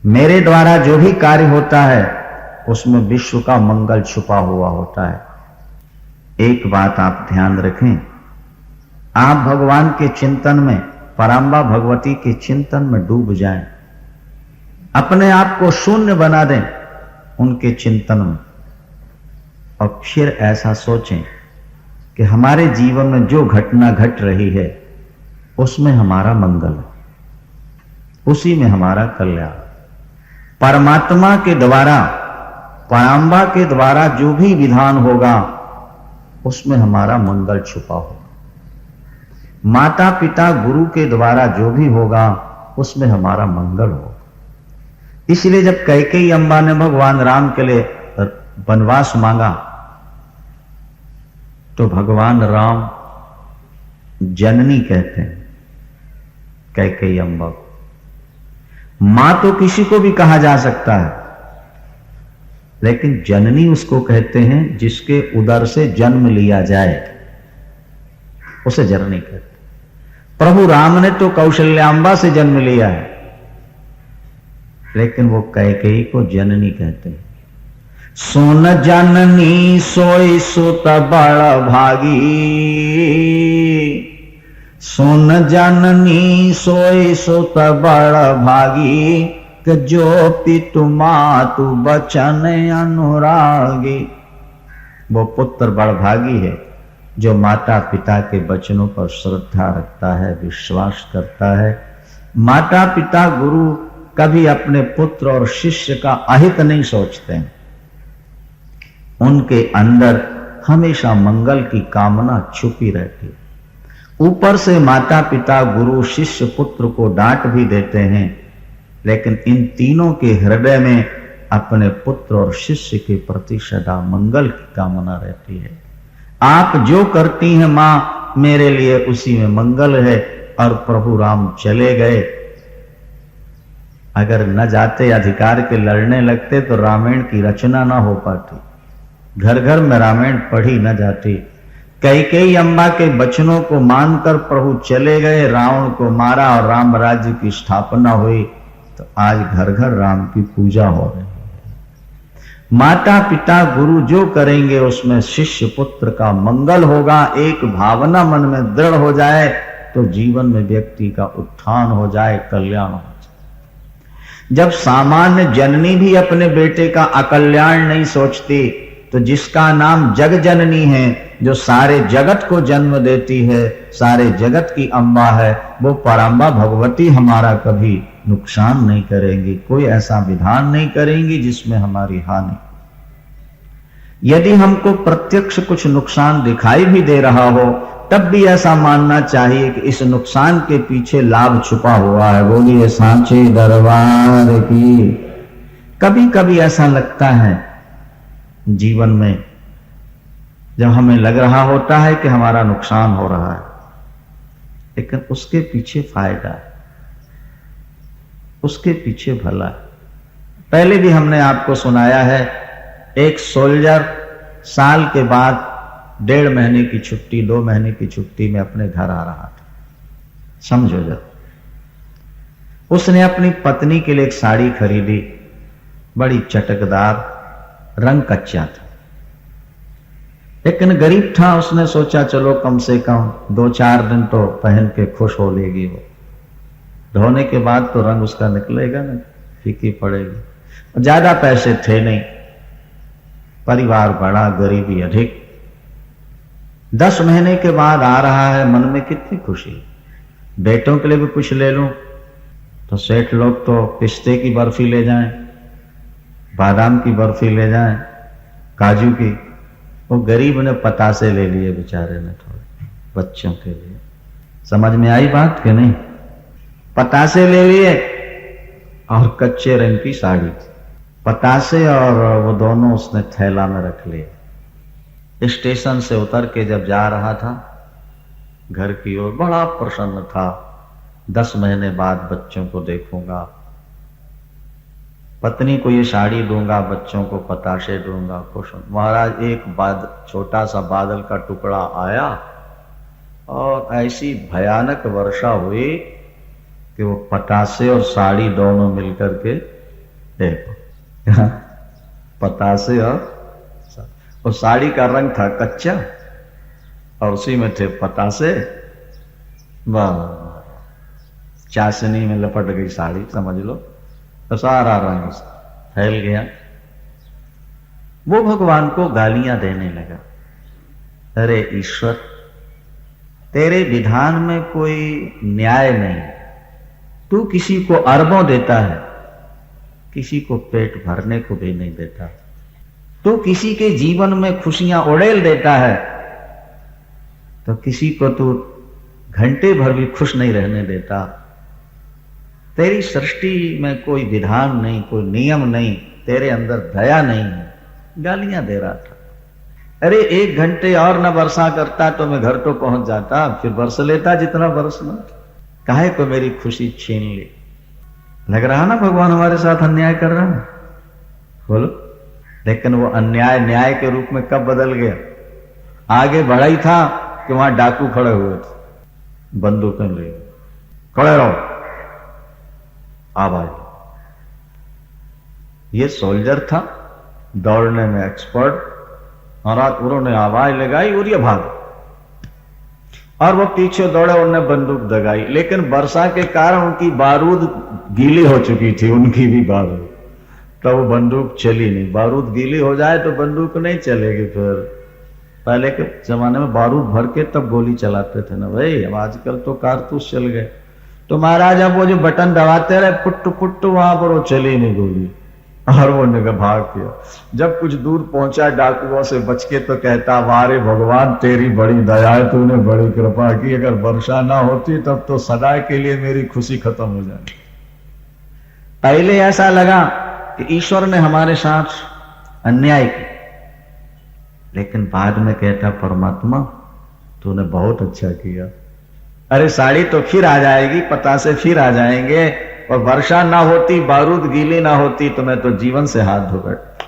मेरे द्वारा जो भी कार्य होता है उसमें विश्व का मंगल छुपा हुआ होता है। एक बात आप ध्यान रखें, आप भगवान के चिंतन में, पराम्बा भगवती के चिंतन में डूब जाएं, अपने आप को शून्य बना दें उनके चिंतन में, और फिर ऐसा सोचें कि हमारे जीवन में जो घटना घट रही है उसमें हमारा मंगल है, उसी में हमारा कल्याण। परमात्मा के द्वारा, पराम्बा के द्वारा जो भी विधान होगा उसमें हमारा मंगल छुपा होगा। माता पिता गुरु के द्वारा जो भी होगा उसमें हमारा मंगल होगा। इसलिए जब कैकेयी अम्बा ने भगवान राम के लिए वनवास मांगा तो भगवान राम जननी कहते हैं कैकेयी अम्बा को। मां तो किसी को भी कहा जा सकता है, लेकिन जननी उसको कहते हैं जिसके उदर से जन्म लिया जाए, उसे जननी कहते। प्रभु राम ने तो कौशल्याम्बा से जन्म लिया है, लेकिन वो कैकेयी को जननी कहते हैं। सोन जननी सोई सुत बड़ भागी, सोन जननी सोई सुत बड़ भागी, कि जो पितु मातु बचन अनुरागी। वो पुत्र बड़भागी है जो माता पिता के वचनों पर श्रद्धा रखता है, विश्वास करता है। माता पिता गुरु कभी अपने पुत्र और शिष्य का अहित नहीं सोचते हैं, उनके अंदर हमेशा मंगल की कामना छुपी रहती है। ऊपर से माता पिता गुरु शिष्य पुत्र को डांट भी देते हैं, लेकिन इन तीनों के हृदय में अपने पुत्र और शिष्य के प्रति सदा मंगल की कामना रहती है। आप जो करती हैं मां मेरे लिए उसी में मंगल है। और प्रभु राम चले गए। अगर न जाते, अधिकार के लड़ने लगते तो रामायण की रचना ना हो पाती। घर घर में रामायण पढ़ी न जाती। कैकेयी अम्बा के वचनों को मानकर प्रभु चले गए, रावण को मारा और राम राज्य की स्थापना हुई। तो आज घर घर राम की पूजा हो रही है। माता पिता गुरु जो करेंगे उसमें शिष्य पुत्र का मंगल होगा। एक भावना मन में दृढ़ हो जाए तो जीवन में व्यक्ति का उत्थान हो जाए, कल्याण हो जाए। जब सामान्य जननी भी अपने बेटे का अकल्याण नहीं सोचती, तो जिसका नाम जग जननी है, जो सारे जगत को जन्म देती है, सारे जगत की अम्बा है, वो पराम्बा भगवती हमारा कभी नुकसान नहीं करेंगी। कोई ऐसा विधान नहीं करेंगी जिसमें हमारी हानि। यदि हमको प्रत्यक्ष कुछ नुकसान दिखाई भी दे रहा हो, तब भी ऐसा मानना चाहिए कि इस नुकसान के पीछे लाभ छुपा हुआ है। बोलिए सांचे दरबार की। कभी कभी ऐसा लगता है जीवन में, जब हमें लग रहा होता है कि हमारा नुकसान हो रहा है, लेकिन उसके पीछे फायदा है, उसके पीछे भला है। पहले भी हमने आपको सुनाया है, एक सोल्जर साल के बाद 1.5 महीने की छुट्टी, 2 महीने की छुट्टी में अपने घर आ रहा था। समझो जब उसने अपनी पत्नी के लिए एक साड़ी खरीदी, बड़ी चटकदार, रंग कच्चा था, लेकिन गरीब था। उसने सोचा चलो कम से कम 2-4 दिन तो पहन के खुश हो लेगी वो। धोने के बाद तो रंग उसका निकलेगा ना, फीकी पड़ेगी। ज्यादा पैसे थे नहीं, परिवार बड़ा, गरीबी अधिक। 10 महीने के बाद आ रहा है, मन में कितनी खुशी। बेटों के लिए भी कुछ ले लूं, तो सेठ लोग तो पिस्ते की बर्फी ले जाएं, बादाम की बर्फी ले जाएं, काजू की। वो गरीब ने पतासे ले लिए बेचारे ने थोड़े बच्चों के लिए। समझ में आई बात कि नहीं? पतासे ले लिए और कच्चे रंग की साड़ी। पतासे और वो दोनों उसने थैला में रख लिए। स्टेशन से उतर के जब जा रहा था घर की ओर, बड़ा प्रसन्न था। 10 महीने बाद बच्चों को देखूंगा, पत्नी को ये साड़ी दूंगा, बच्चों को पताशे दूंगा, खुश। महाराज एक छोटा सा बादल का टुकड़ा आया और ऐसी भयानक वर्षा हुई कि वो पतासे और साड़ी दोनों मिलकर के देखो पतासे और साड़ी का रंग था कच्चा और उसी में थे पतासे। वाह, चाशनी में लपट गई साड़ी, समझ लो, तो सारा रंग फैल गया। वो भगवान को गालियां देने लगा। अरे ईश्वर, तेरे विधान में कोई न्याय नहीं। तू किसी को अरबों देता है, किसी को पेट भरने को भी नहीं देता। तू किसी के जीवन में खुशियां उड़ेल देता है, तो किसी को तू घंटे भर भी खुश नहीं रहने देता। तेरी सृष्टि में कोई विधान नहीं, कोई नियम नहीं, तेरे अंदर दया नहीं है। गालियां दे रहा था। अरे 1 घंटे और न वर्षा करता तो मैं घर तो पहुंच जाता, फिर बरस लेता जितना बरसना। काहे को मेरी खुशी छीन ली? लग रहा ना भगवान हमारे साथ अन्याय कर रहा है? बोलो। लेकिन वो अन्याय न्याय के रूप में कब बदल गया? आगे बढ़ा ही था कि वहां डाकू खड़े हुए थे, बंदूकें ले, खड़े रहो, आवाज। ये सोल्जर था, दौड़ने में एक्सपर्ट, और उन्होंने आवाज लगाई और ये भाग। और वो पीछे दौड़े, उन्होंने बंदूक दगाई, लेकिन वर्षा के कारण उनकी बारूद गीली हो चुकी थी, उनकी भी बारूद, तो वो बंदूक चली नहीं। बारूद गीली हो जाए तो बंदूक नहीं चलेगी। फिर पहले के जमाने में बारूद भर के तब गोली चलाते थे ना भाई, अब आजकल तो कारतूस चल गए। तो महाराज अब वो जो बटन दबाते रहे पुट्टू पुट्टू, वहां पर वो चली नहीं गोली, और वो ने भाग किया। जब कुछ दूर पहुंचा डाकुओं से बच के, तो कहता, वारे भगवान तेरी बड़ी दया है, तूने बड़ी कृपा की। अगर वर्षा ना होती तब तो सदा के लिए मेरी खुशी खत्म हो जाती। पहले ऐसा लगा कि ईश्वर ने हमारे साथ अन्याय किया, लेकिन बाद में कहता परमात्मा तूने बहुत अच्छा किया। अरे साड़ी तो फिर आ जाएगी, पतासे फिर आ जाएंगे, और वर्षा ना होती, बारूद गीली ना होती तो मैं तो जीवन से हाथ धो बैठ।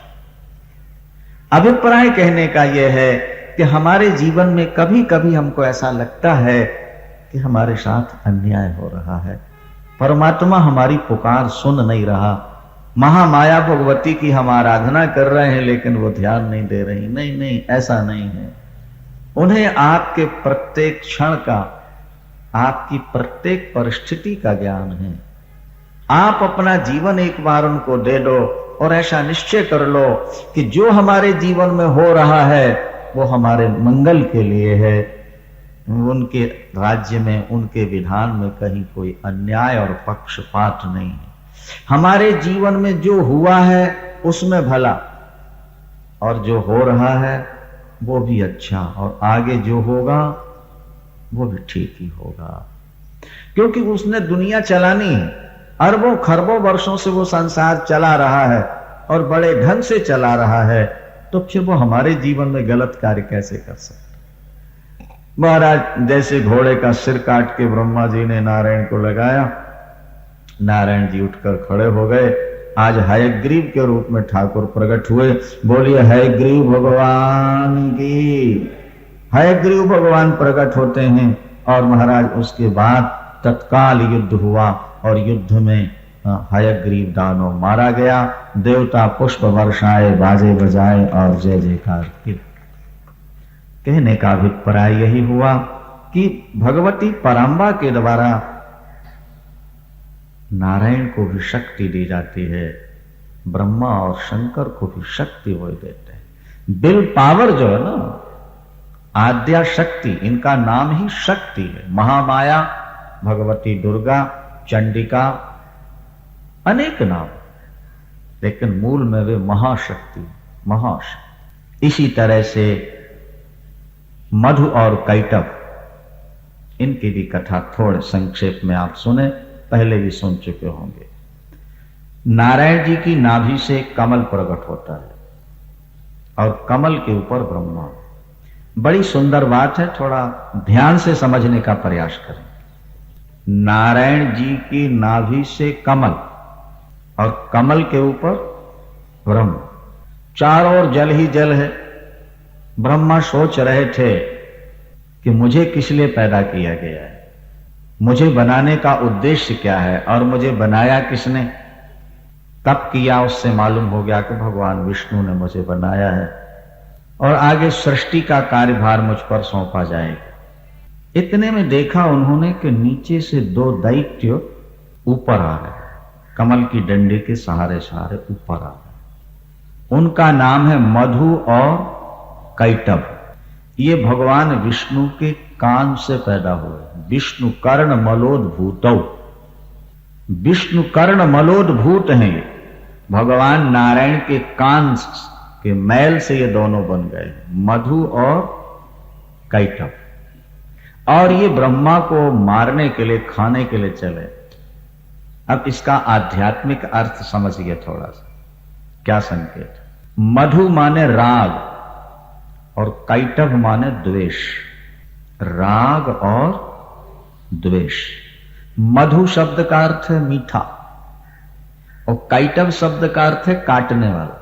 अभिप्राय कहने का यह है कि हमारे जीवन में कभी कभी हमको ऐसा लगता है कि हमारे साथ अन्याय हो रहा है, परमात्मा हमारी पुकार सुन नहीं रहा, महामाया भगवती की हम आराधना कर रहे हैं लेकिन वो ध्यान नहीं दे रही। नहीं नहीं, ऐसा नहीं है। उन्हें आपके प्रत्येक क्षण का, आपकी प्रत्येक परिस्थिति का ज्ञान है। आप अपना जीवन एक बार उनको दे दो और ऐसा निश्चय कर लो कि जो हमारे जीवन में हो रहा है वो हमारे मंगल के लिए है। उनके राज्य में, उनके विधान में कहीं कोई अन्याय और पक्षपात नहीं है। हमारे जीवन में जो हुआ है उसमें भला, और जो हो रहा है वो भी अच्छा, और आगे जो होगा वो भी ठीक ही होगा, क्योंकि उसने दुनिया चलानी है। अरबों खरबों वर्षों से वो संसार चला रहा है और बड़े ढंग से चला रहा है, तो फिर वो हमारे जीवन में गलत कार्य कैसे कर सकता? महाराज जैसे घोड़े का सिर काट के ब्रह्मा जी ने नारायण को लगाया, नारायण जी उठकर खड़े हो गए। आज हयग्रीव के रूप में ठाकुर प्रकट हुए। बोलिए हयग्रीव भगवान की। हयग्रीव भगवान प्रकट होते हैं और महाराज उसके बाद तत्काल युद्ध हुआ, और युद्ध में हयग्रीव दानव मारा गया। देवता पुष्प वर्षाए, बाजे बजाए और जय जयकार की। कहने का अभिप्राय यही हुआ कि भगवती पराम्बा के द्वारा नारायण को भी शक्ति दी जाती है, ब्रह्मा और शंकर को भी शक्ति वो देते हैं। विल पावर जो है ना, आद्या शक्ति, इनका नाम ही शक्ति है। महामाया, भगवती दुर्गा, चंडिका, अनेक नाम, लेकिन मूल में वे महाशक्ति, महाशक्ति। इसी तरह से मधु और कैटभ, इनकी भी कथा थोड़े संक्षेप में आप सुने, पहले भी सुन चुके होंगे। नारायण जी की नाभि से कमल प्रकट होता है और कमल के ऊपर ब्रह्मा। बड़ी सुंदर बात है, थोड़ा ध्यान से समझने का प्रयास करें। नारायण जी की नाभि से कमल और कमल के ऊपर ब्रह्म, चारों ओर जल ही जल है। ब्रह्मा सोच रहे थे कि मुझे किस लिए पैदा किया गया है, मुझे बनाने का उद्देश्य क्या है, और मुझे बनाया किसने, कब किया। उससे मालूम हो गया कि भगवान विष्णु ने मुझे बनाया है और आगे सृष्टि का कार्यभार मुझ पर सौंपा जाएगा। इतने में देखा उन्होंने कि नीचे से दो दैत्य ऊपर आ रहे, कमल की डंडे के सहारे सहारे ऊपर आ रहे। उनका नाम है मधु और कैटभ। ये भगवान विष्णु के कान से पैदा हुए। विष्णु कर्ण मलोद्भूतौ, विष्णु कर्ण मलोद्भूत हैं। भगवान नारायण के कान के मैल से ये दोनों बन गए, मधु और कैटभ। और ये ब्रह्मा को मारने के लिए, खाने के लिए चले। अब इसका आध्यात्मिक अर्थ समझिए थोड़ा सा, क्या संकेत। मधु माने राग और कैटभ माने द्वेष। राग और द्वेष। मधु शब्द का अर्थ है मीठा और कैटभ शब्द का अर्थ है काटने वाला,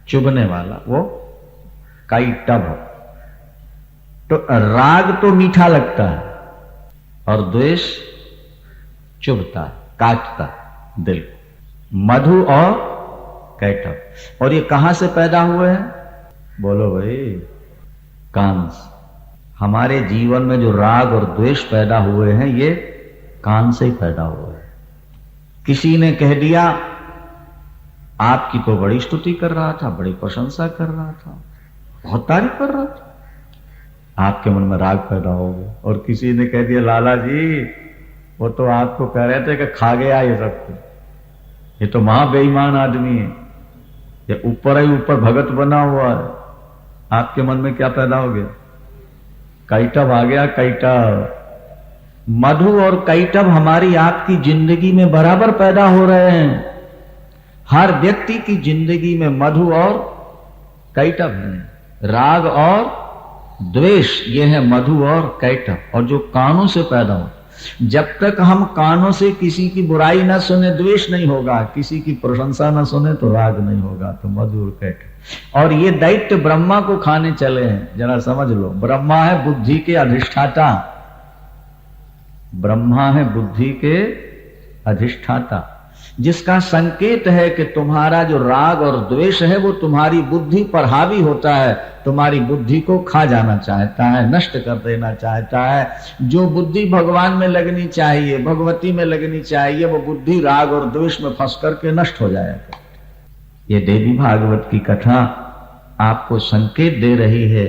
चुभने वाला, वो कैटभ। तो राग तो मीठा लगता है और द्वेष चुभता है, काटता है दिल को। मधु और कैटभ। और ये कहां से पैदा हुए हैं? बोलो भाई, कान से। हमारे जीवन में जो राग और द्वेष पैदा हुए हैं ये कान से ही पैदा हुए हैं। किसी ने कह दिया आपकी तो बड़ी स्तुति कर रहा था, बड़ी प्रशंसा कर रहा था, बहुत तारीफ कर रहा था, आपके मन में राग पैदा हो गया। और किसी ने कह दिया लाला जी वो तो आपको कह रहे थे कि खा गया ये सब कुछ, ये तो महा बेईमान आदमी है, ये ऊपर ही ऊपर भगत बना हुआ है। आपके मन में क्या पैदा हो गया? कैटभ आ गया, कैटभ। मधु और कैटभ हमारी आपकी जिंदगी में बराबर पैदा हो रहे हैं। हर व्यक्ति की जिंदगी में मधु और कैटभ है, राग और द्वेष, ये है मधु और कैटभ, और जो कानों से पैदा हो। जब तक हम कानों से किसी की बुराई ना सुने द्वेष नहीं होगा, किसी की प्रशंसा ना सुने तो राग नहीं होगा, तो मधु और कैटभ। और ये दैत्य ब्रह्मा को खाने चले हैं, जरा समझ लो। ब्रह्मा है बुद्धि के अधिष्ठाता, ब्रह्मा है बुद्धि के अधिष्ठाता, जिसका संकेत है कि तुम्हारा जो राग और द्वेष है वो तुम्हारी बुद्धि पर हावी होता है, तुम्हारी बुद्धि को खा जाना चाहता है, नष्ट कर देना चाहता है। जो बुद्धि भगवान में लगनी चाहिए, भगवती में लगनी चाहिए, वो बुद्धि राग और द्वेष में फंस करके नष्ट हो जाएगा। ये देवी भागवत की कथा आपको संकेत दे रही है,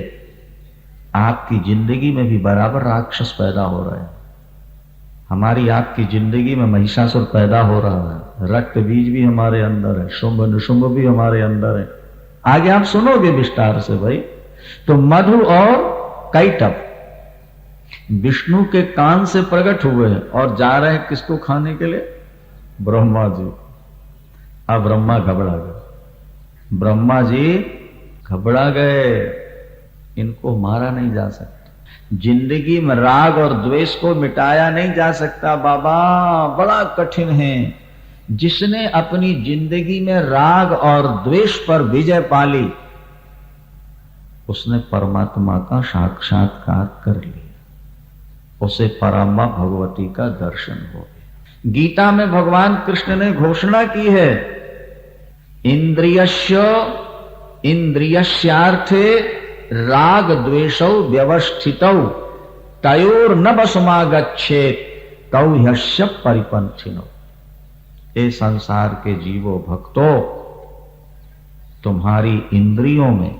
आपकी जिंदगी में भी बराबर राक्षस पैदा हो रहे हैं। हमारी आपकी जिंदगी में महिषासुर पैदा हो रहा है, रक्त बीज भी हमारे अंदर है, शुंभ निशुंभ भी हमारे अंदर है। आगे आप सुनोगे विस्तार से भाई। तो मधु और कैटभ विष्णु के कान से प्रकट हुए हैं और जा रहे हैं किसको खाने के लिए? ब्रह्मा जी। अब ब्रह्मा घबरा गए, ब्रह्मा जी घबरा गए, इनको मारा नहीं जा सकता, जिंदगी में राग और द्वेष को मिटाया नहीं जा सकता बाबा, बड़ा कठिन है। जिसने अपनी जिंदगी में राग और द्वेष पर विजय पाली उसने परमात्मा का साक्षात्कार कर लिया, उसे परमा भगवती का दर्शन हो गया। गीता में भगवान कृष्ण ने घोषणा की है, इंद्रियस्यार्थे राग द्वेषौ व्यवस्थितौ तयोर न वशमागच्छेत् तौ ह्यस्य परिपन्थिनो। ए संसार के जीवो भक्तों, तुम्हारी इंद्रियों में,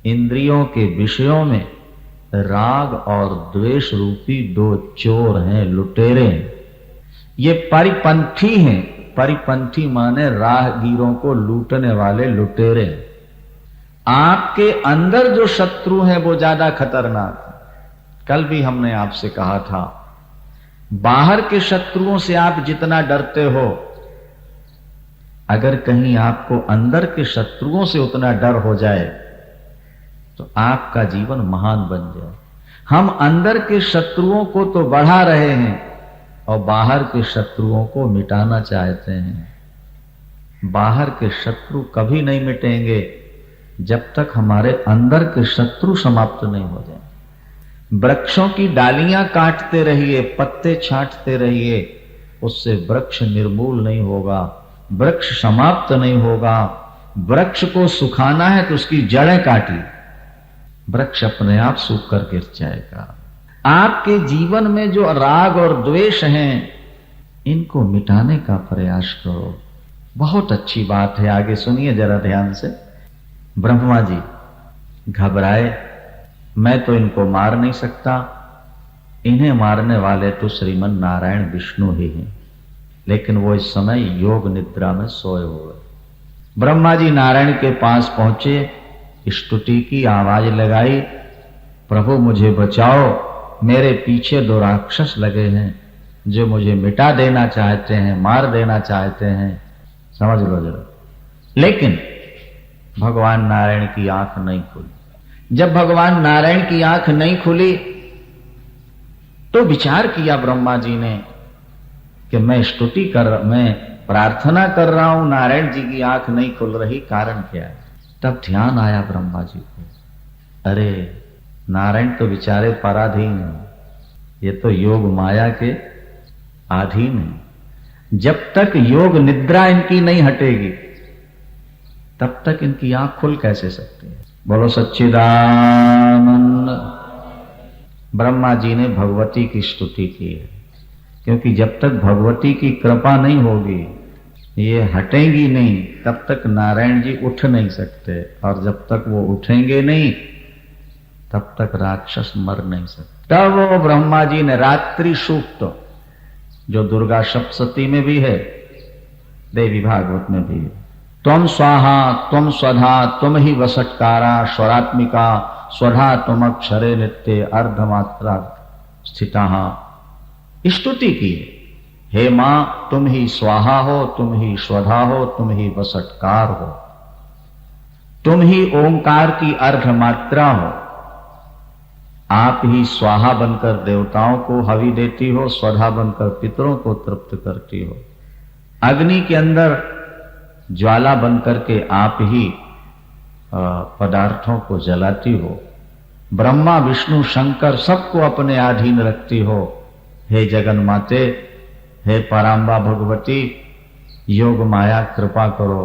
इंद्रियों के विषयों में राग और द्वेष रूपी दो चोर हैं, लुटेरे हैं। ये परिपंथी हैं, परिपंथी माने राहगीरों को लूटने वाले लुटेरे हैं। आपके अंदर जो शत्रु है वो ज्यादा खतरनाक है। कल भी हमने आपसे कहा था, बाहर के शत्रुओं से आप जितना डरते हो, अगर कहीं आपको अंदर के शत्रुओं से उतना डर हो जाए तो आपका जीवन महान बन जाए। हम अंदर के शत्रुओं को तो बढ़ा रहे हैं और बाहर के शत्रुओं को मिटाना चाहते हैं। बाहर के शत्रु कभी नहीं मिटेंगे जब तक हमारे अंदर के शत्रु समाप्त नहीं हो जाए। वृक्षों की डालियां काटते रहिए, पत्ते छांटते रहिए, उससे वृक्ष निर्मूल नहीं होगा, वृक्ष समाप्त नहीं होगा। वृक्ष को सुखाना है तो उसकी जड़ें काटिए, वृक्ष अपने आप सूख कर गिर जाएगा। आपके जीवन में जो राग और द्वेष हैं, इनको मिटाने का प्रयास करो। बहुत अच्छी बात है, आगे सुनिए जरा ध्यान से। ब्रह्मा जी घबराए, मैं तो इनको मार नहीं सकता, इन्हें मारने वाले तो श्रीमन नारायण विष्णु ही हैं, लेकिन वो इस समय योग निद्रा में सोए हुए। ब्रह्मा जी नारायण के पास पहुंचे, स्तुति की आवाज लगाई, प्रभु मुझे बचाओ, मेरे पीछे दो राक्षस लगे हैं जो मुझे मिटा देना चाहते हैं, मार देना चाहते हैं, समझ लो जरा। लेकिन भगवान नारायण की आंख नहीं खुली। जब भगवान नारायण की आंख नहीं खुली तो विचार किया ब्रह्मा जी ने कि मैं प्रार्थना कर रहा हूं, नारायण जी की आंख नहीं खुल रही, कारण क्या है? तब ध्यान आया ब्रह्मा जी को, अरे नारायण तो बेचारे पराधीन हैं, ये तो योग माया के अधीन है। जब तक योग निद्रा इनकी नहीं हटेगी तब तक इनकी आंख खुल कैसे सकती है? बोलो सच्चिदानंद। ब्रह्मा जी ने भगवती की स्तुति की है, क्योंकि जब तक भगवती की कृपा नहीं होगी, ये हटेंगी नहीं, तब तक नारायण जी उठ नहीं सकते, और जब तक वो उठेंगे नहीं तब तक राक्षस मर नहीं सकते। तब वो ब्रह्मा जी ने रात्रि सूक्त, जो दुर्गा सप्तशती में भी है, देवी भागवत में भी है, त्वम स्वाहा त्वम स्वधा त्वम ही वसटकारा स्वरात्मिका स्वधा त्वम अक्षरे नित्य अर्धमात्रा स्थिता, स्तुति की है। हे मां, तुम ही स्वाहा हो, तुम ही स्वधा हो, तुम ही वसटकार हो, तुम ही ओंकार की अर्घ मात्रा हो। आप ही स्वाहा बनकर देवताओं को हवि देती हो, स्वधा बनकर पितरों को तृप्त करती हो। अग्नि के अंदर ज्वाला बनकर के आप ही पदार्थों को जलाती हो। ब्रह्मा विष्णु शंकर सबको अपने अधीन रखती हो। हे जगन माते, हे पराम्बा भगवती, योग माया कृपा करो,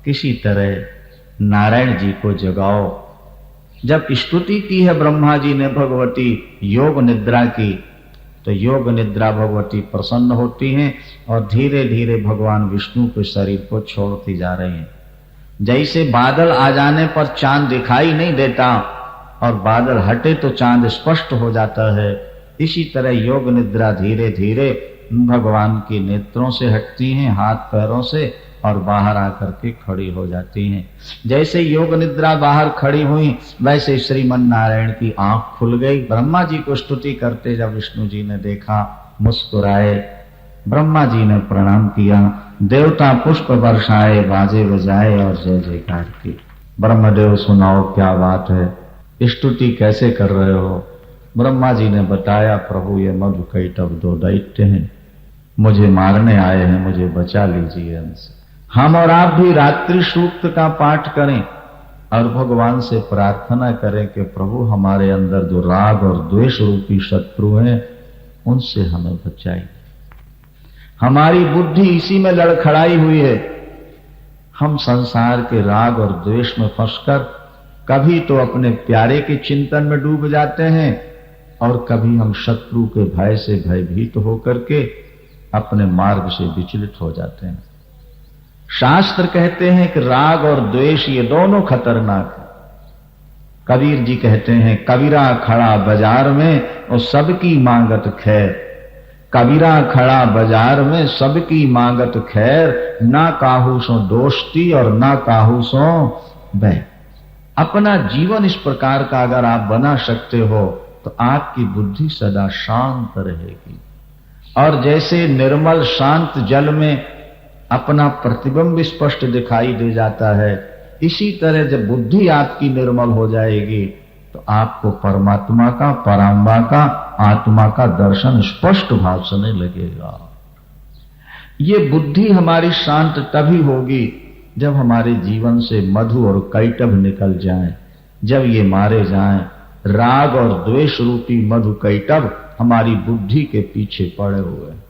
किसी तरह नारायण जी को जगाओ। जब स्तुति की है ब्रह्मा जी ने भगवती योग निद्रा की, तो योग निद्रा भगवती प्रसन्न होती हैं और धीरे धीरे भगवान विष्णु के शरीर को छोड़ती जा रही हैं। जैसे बादल आ जाने पर चांद दिखाई नहीं देता और बादल हटे तो चांद स्पष्ट हो जाता है, इसी तरह योग निद्रा धीरे धीरे भगवान के नेत्रों से हटती हैं, हाथ पैरों से, और बाहर आकर के खड़ी हो जाती हैं। जैसे योग निद्रा बाहर खड़ी हुई, वैसे श्रीमन नारायण की आंख खुल गई। ब्रह्मा जी को स्तुति करते जब विष्णु जी ने देखा, मुस्कुराए। ब्रह्मा जी ने प्रणाम किया, देवता पुष्प बरसाए, बाजे बजाए और जय जयकार की। ब्रह्मदेव सुनाओ क्या बात है, स्तुति कैसे कर रहे हो? ब्रह्मा जी ने बताया, प्रभु ये मधु कैटभ दो दैत्य हैं, मुझे मारने आए हैं, मुझे बचा लीजिए इनसे। हम और आप भी रात्रि सूक्त का पाठ करें और भगवान से प्रार्थना करें कि प्रभु हमारे अंदर जो राग और द्वेष रूपी शत्रु हैं उनसे हमें बचाइए। हमारी बुद्धि इसी में लड़खड़ाई हुई है। हम संसार के राग और द्वेष में फंसकर कभी तो अपने प्यारे के चिंतन में डूब जाते हैं और कभी हम शत्रु के भय से भयभीत होकर के अपने मार्ग से विचलित हो जाते हैं। शास्त्र कहते हैं कि राग और द्वेष ये दोनों खतरनाक है। कबीर जी कहते हैं, कबीरा खड़ा बाजार में और सबकी मांगत खैर। कबीरा खड़ा बाजार में सबकी मांगत खैर, ना काहू सो दोस्ती और ना काहू सो बैर। अपना जीवन इस प्रकार का अगर आप बना सकते हो तो आपकी बुद्धि सदा शांत रहेगी। और जैसे निर्मल शांत जल में अपना प्रतिबिंब स्पष्ट दिखाई दे जाता है, इसी तरह जब बुद्धि आपकी निर्मल हो जाएगी तो आपको परमात्मा का, पराम्बा का, आत्मा का दर्शन स्पष्ट भासने लगेगा। ये बुद्धि हमारी शांत तभी होगी जब हमारे जीवन से मधु और कैटभ निकल जाएं, जब ये मारे जाएं। राग और द्वेष रूपी मधु कैटभ हमारी बुद्धि के पीछे पड़े हुए हैं।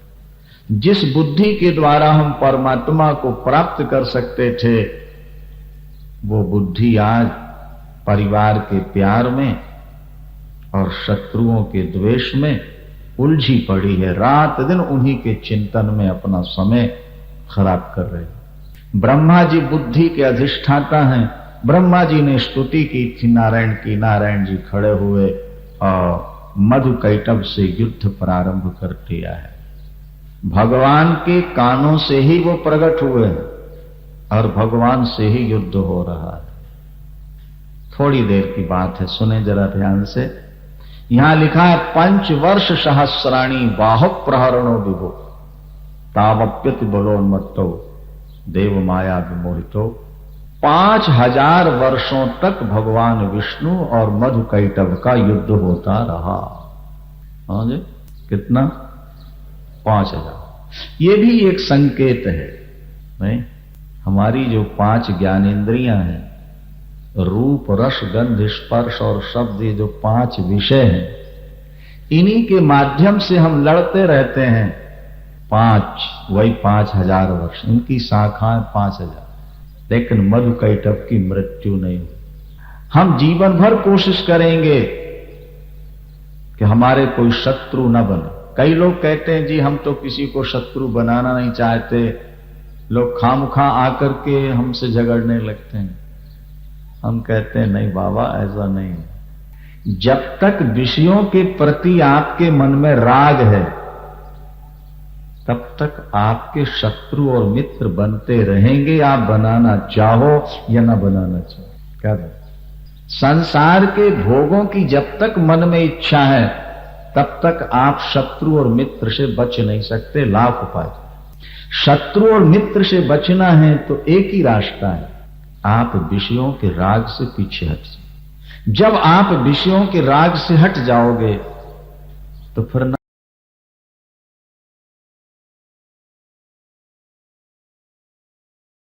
जिस बुद्धि के द्वारा हम परमात्मा को प्राप्त कर सकते थे, वो बुद्धि आज परिवार के प्यार में और शत्रुओं के द्वेष में उलझी पड़ी है। रात दिन उन्हीं के चिंतन में अपना समय खराब कर रहे हैं। ब्रह्मा जी बुद्धि के अधिष्ठाता हैं। ब्रह्मा जी ने स्तुति की थी नारायण की, नारायण जी खड़े हुए और मधु कैटभ से युद्ध प्रारंभ कर दिया है। भगवान के कानों से ही वो प्रकट हुए हैं और भगवान से ही युद्ध हो रहा है। थोड़ी देर की बात है, सुने जरा ध्यान से। यहां लिखा है, 5 वर्ष सहस्राणी बाहु प्रहरणो विभो तावप्यति बलोन्मत्तो देव माया विमोहितो। 5000 वर्षों तक भगवान विष्णु और मधु कैटभ का युद्ध होता रहा। हाँ जी, कितना? 5000। ये भी एक संकेत है, नहीं? हमारी जो 5 ज्ञानेंद्रियां हैं, रूप रस गंध स्पर्श और शब्द, ये जो 5 विषय हैं, इन्हीं के माध्यम से हम लड़ते रहते हैं। 5 वही 5000 वर्ष, इनकी शाखाएं 5000, लेकिन मधु कैटभ की मृत्यु नहीं हुई। हम जीवन भर कोशिश करेंगे कि हमारे कोई शत्रु न बने। कई लोग कहते हैं, जी हम तो किसी को शत्रु बनाना नहीं चाहते, लोग खामखा आकर के हमसे झगड़ने लगते हैं। हम कहते हैं, नहीं बाबा, ऐसा नहीं। जब तक विषयों के प्रति आपके मन में राग है, तब तक आपके शत्रु और मित्र बनते रहेंगे, आप बनाना चाहो या न बनाना चाहो। क्या संसार के भोगों की जब तक मन में इच्छा है, तब तक आप शत्रु और मित्र से बच नहीं सकते। लाख उपाय। शत्रु और मित्र से बचना है तो एक ही रास्ता है, आप विषयों के राग से पीछे हट जाओ। जब आप विषयों के राग से हट जाओगे तो फिर